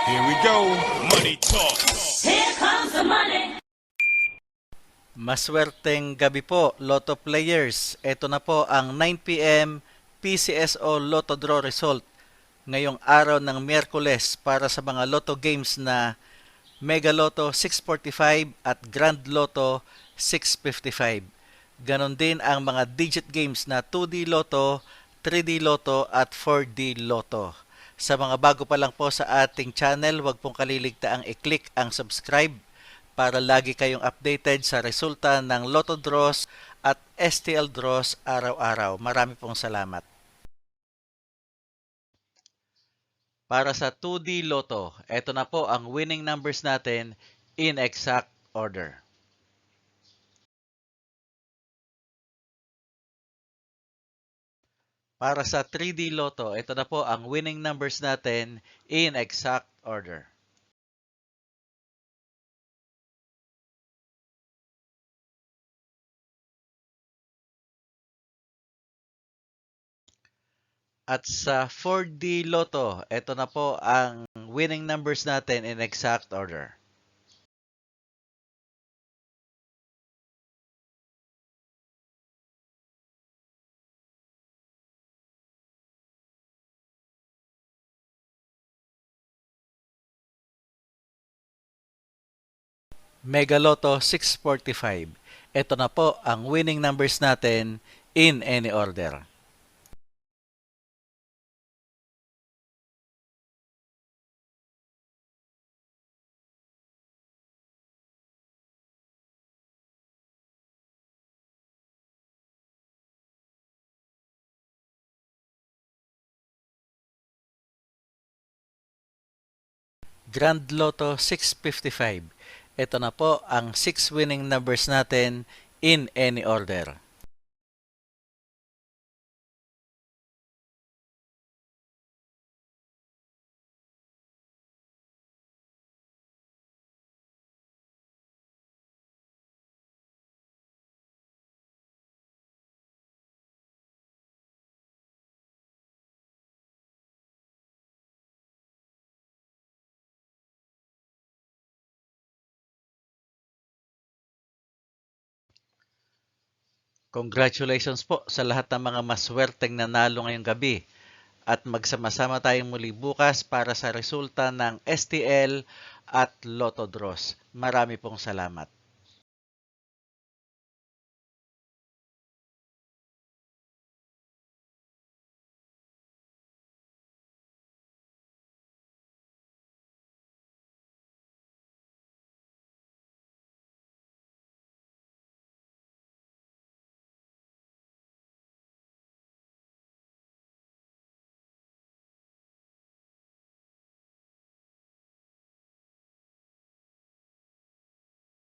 Here we go. Money talk. Here comes the money. Maswerteng gabi po, Lotto players. Ito na po ang 9 p.m. PCSO Lotto Draw result ngayong araw ng Miyerkules para sa mga Lotto games na Mega Lotto 645 at Grand Lotto 655. Ganon din ang mga digit games na 2D Lotto, 3D Lotto at 4D Lotto. Sa mga bago pa lang po sa ating channel, huwag pong kaliligtaang i-click ang subscribe para lagi kayong updated sa resulta ng Lotto Draws at STL Draws araw-araw. Marami pong salamat. Para sa 2D Lotto, ito na po ang winning numbers natin in exact order. Para sa 3D Lotto, ito na po ang winning numbers natin in exact order. At sa 4D Lotto, ito na po ang winning numbers natin in exact order. Mega Lotto 645. Ito na po ang winning numbers natin in any order. Grand Lotto 655. Ito na po ang 6 winning numbers natin in any order. Congratulations po sa lahat ng mga maswerteng nanalo ngayong gabi. At magsama-sama tayong muli bukas para sa resulta ng STL at Lotto Draws. Marami pong salamat.